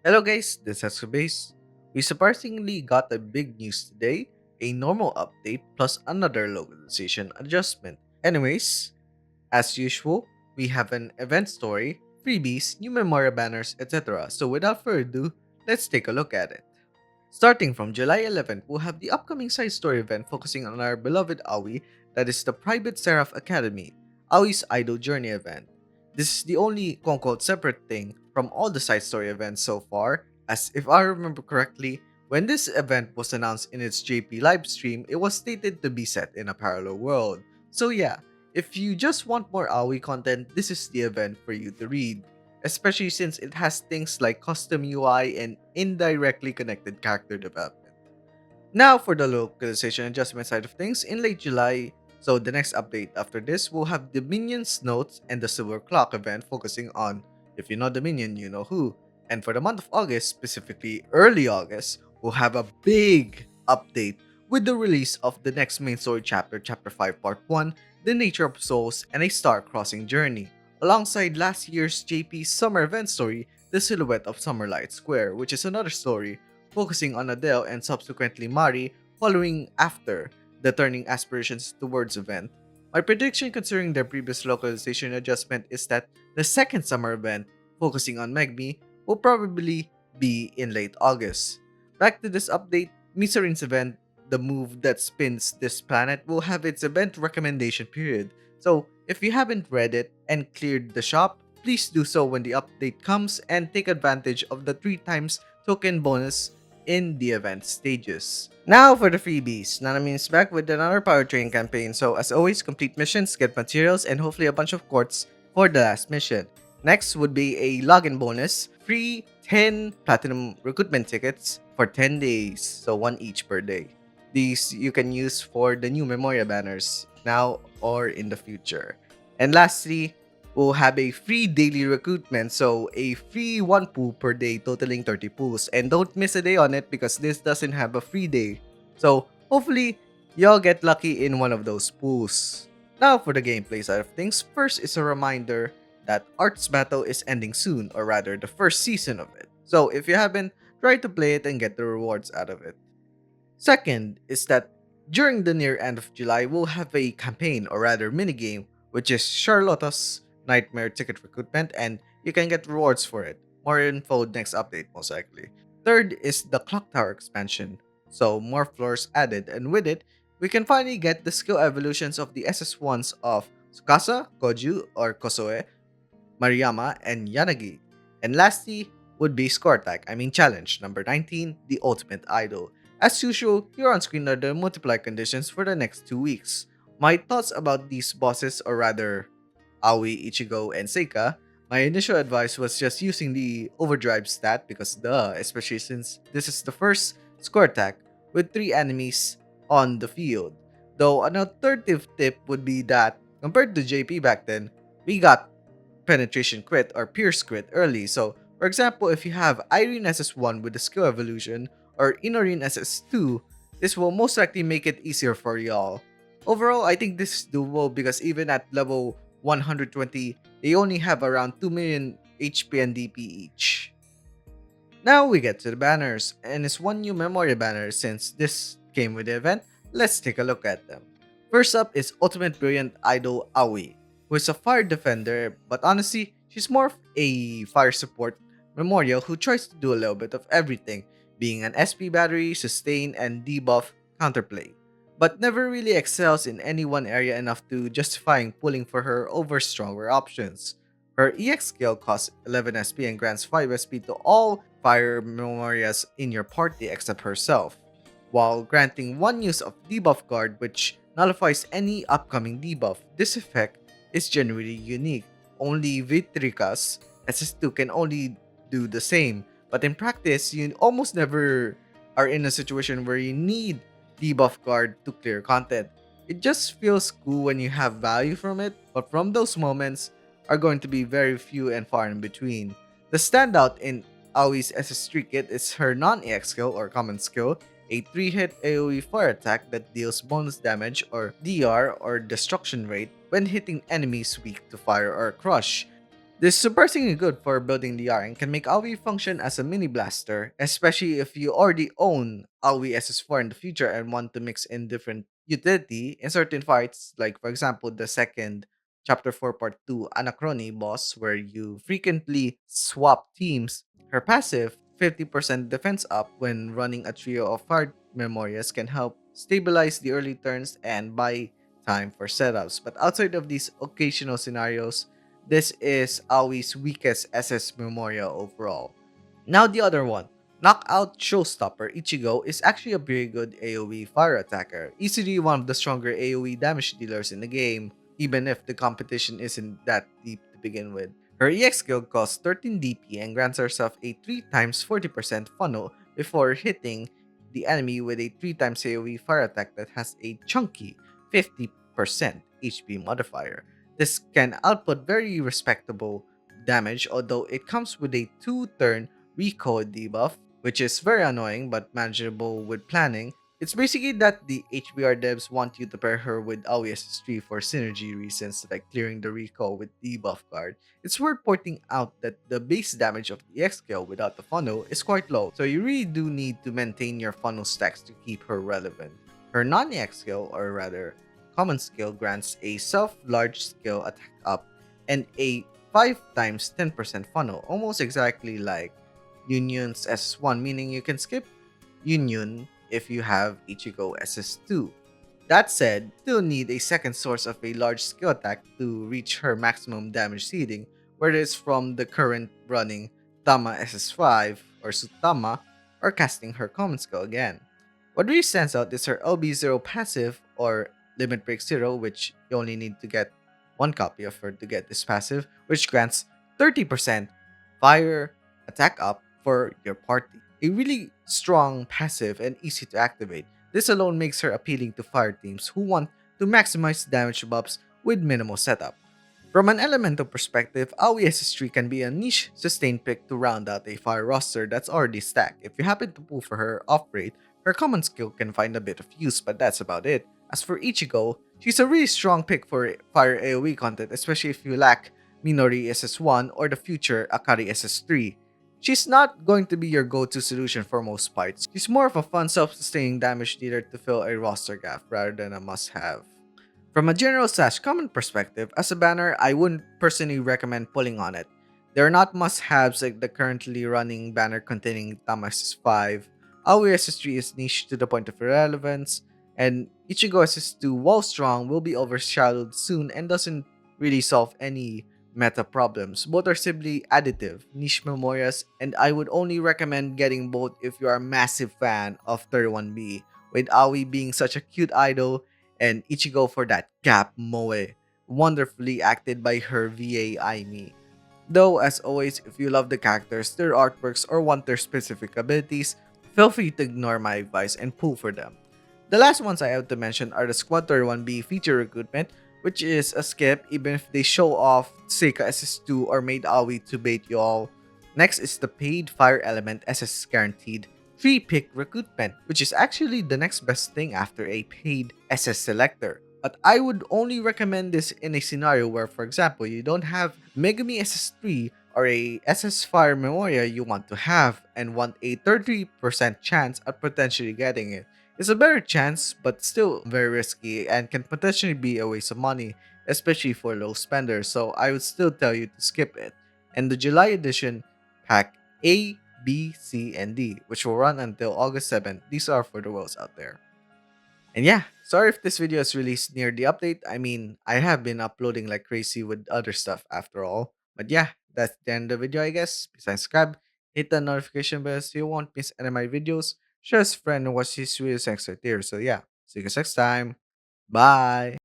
Hello guys, this is Base. We surprisingly got a big news today, a normal update plus another localization adjustment. Anyways, as usual, we have an event story, freebies, new memorial banners, etc. So without further ado, let's take a look at it. Starting from July 11th, we'll have the upcoming side story event focusing on our beloved Aoi, that is the Private Seraph Academy, Aoi's Idol Journey event. This is the only quote-unquote separate thing from all the side story events so far, as if I remember correctly, when this event was announced in its JP livestream, it was stated to be set in a parallel world. So yeah, if you just want more Aoi content, this is the event for you to read, especially since it has things like custom UI and indirectly connected character development. Now for the localization adjustment side of things, in late July, so the next update after this, we'll have the Minions Notes and the Silver Clock event focusing on, if you know the Minion, you know who. And for the month of August, specifically early August, we'll have a big update with the release of the next main story chapter, Chapter 5 Part 1, The Nature of Souls and a Star Crossing Journey, alongside last year's JP summer event story, The Silhouette of Summerlight Square, which is another story focusing on Adele and subsequently Mari following after the Turning Aspirations Towards event. My prediction considering their previous localization adjustment is that the second summer event, focusing on Megmi, will probably be in late August. Back to this update, Miserin's event, the move that spins this planet, will have its event recommendation period. So, if you haven't read it and cleared the shop, please do so when the update comes and take advantage of the 3 times token bonus in the event stages. Now for the freebies. Nanamine's back with another powertrain campaign, so as always, complete missions, get materials, and hopefully a bunch of quartz for the last mission. Next would be a login bonus, free 10 platinum recruitment tickets for 10 days, so 1 each per day. These you can use for the new memorial banners now or in the future. And lastly, we'll have a free daily recruitment, so a free 1 pool per day totaling 30 pools. And don't miss a day on it because this doesn't have a free day. So hopefully, y'all get lucky in one of those pools. Now for the gameplay side of things, first is a reminder that Arts Battle is ending soon, or rather the first season of it. So if you haven't, try to play it and get the rewards out of it. Second is that during the near end of July, we'll have a campaign, or rather minigame, which is Charlotta's Nightmare Ticket Recruitment, and you can get rewards for it. More info next update, most likely. Third is the Clock Tower expansion, so more floors added, and with it, we can finally get the skill evolutions of the SS1s of Tsukasa, Koju, or Kosoe, Mariyama, and Yanagi. And lastly would be Score Attack, Challenge number 19, the Ultimate Idol. As usual, here on screen are the multiply conditions for the next 2 weeks. My thoughts about these bosses, or rather, Aoi, Ichigo, and Seika, my initial advice was just using the overdrive stat because especially since this is the first score attack with 3 enemies on the field. Though an alternative tip would be that compared to JP back then, we got penetration crit or pierce crit early. So, for example, if you have Irene SS1 with the skill evolution or Inorine SS2, this will most likely make it easier for y'all. Overall, I think this is doable because even at level 120, they only have around 2 million HP and DP each. Now we get to the banners, and it's one new memorial banner since this came with the event. Let's take a look at them. First up is Ultimate Brilliant Idol Aoi, who is a fire defender, but honestly, she's more of a fire support memorial who tries to do a little bit of everything, being an SP battery, sustain, and debuff counterplay, but never really excels in any one area enough to justifying pulling for her over stronger options. Her EX skill costs 11 SP and grants 5 SP to all fire memorias in your party except herself, while granting 1 use of debuff guard which nullifies any upcoming debuff. This effect is genuinely unique. Only Vitrica's SS2 can only do the same, but in practice, you almost never are in a situation where you need debuff guard to clear content. It just feels cool when you have value from it, but from those moments are going to be very few and far in between. The standout in Aoi's SS3 kit is her non-EX skill or common skill, a 3-hit AoE fire attack that deals bonus damage or DR or destruction rate when hitting enemies weak to fire or crush. This is surprisingly good for building the R and can make AoE function as a mini blaster, especially if you already own AoE SS4 in the future and want to mix in different utility in certain fights, like for example the second Chapter 4 Part 2 Anachrony boss where you frequently swap teams. Her passive 50% defense up when running a trio of fire memorias can help stabilize the early turns and buy time for setups. But outside of these occasional scenarios, this is Aoi's weakest SS Memorial overall. Now the other one. Knockout Showstopper Ichigo is actually a very good AoE fire attacker, easily one of the stronger AoE damage dealers in the game, even if the competition isn't that deep to begin with. Her EX skill costs 13 DP and grants herself a 3 times 40% funnel before hitting the enemy with a 3 times AoE fire attack that has a chunky 50% HP modifier. This can output very respectable damage, although it comes with a 2-turn recoil debuff, which is very annoying but manageable with planning. It's basically that the HBR devs want you to pair her with AOES3 for synergy reasons, like clearing the recoil with debuff card. It's worth pointing out that the base damage of the X skill without the funnel is quite low, so you really do need to maintain your funnel stacks to keep her relevant. Her non-EX skill, or rather common skill, grants a self-large skill attack up and a 5 times 10% funnel, almost exactly like Union's SS1, meaning you can skip Union if you have Ichigo SS2. That said, still need a second source of a large skill attack to reach her maximum damage ceiling, whether it's from the current running Tama SS5 or Sutama, or casting her common skill again. What really stands out is her LB0 passive or Limit Break 0, which you only need to get one copy of her to get this passive, which grants 30% fire attack up for your party. A really strong passive and easy to activate. This alone makes her appealing to fire teams who want to maximize damage buffs with minimal setup. From an elemental perspective, AOE-SS3 can be a niche sustained pick to round out a fire roster that's already stacked. If you happen to pull for her off-rate, her common skill can find a bit of use, but that's about it. As for Ichigo, she's a really strong pick for fire AoE content, especially if you lack Minori SS1 or the future Akari SS3. She's not going to be your go-to solution for most fights. She's more of a fun self-sustaining damage dealer to fill a roster gap rather than a must-have. From a general slash common perspective, as a banner, I wouldn't personally recommend pulling on it. They're not must-haves like the currently running banner containing Tamas 5. Aoi SS3 is niche to the point of irrelevance, and Ichigo SS2, while strong, will be overshadowed soon and doesn't really solve any meta problems. Both are simply additive, niche memorias, and I would only recommend getting both if you are a massive fan of 31B, with Aoi being such a cute idol and Ichigo for that gap moe, wonderfully acted by her VA Aimi. Though, as always, if you love the characters, their artworks, or want their specific abilities, feel free to ignore my advice and pull for them. The last ones I have to mention are the Squad 31B feature recruitment, which is a skip even if they show off Seika SS2 or made Aoi to bait you all. Next is the paid Fire Element SS guaranteed 3-pick recruitment, which is actually the next best thing after a paid SS selector. But I would only recommend this in a scenario where, for example, you don't have Megami SS3 or a SS Fire Memoria you want to have and want a 30% chance at potentially getting it. It's a better chance, but still very risky and can potentially be a waste of money, especially for low spenders, so I would still tell you to skip it. And the July edition pack A, B, C, and D, which will run until August 7th. These are for the worlds out there. And yeah, sorry if this video is released near the update. I mean, I have been uploading like crazy with other stuff after all. But yeah, that's the end of the video, I guess. Please subscribe, hit the notification bell so you won't miss any of my videos. Share with a friend and watch these videos next right here. So yeah, see you guys next time. Bye.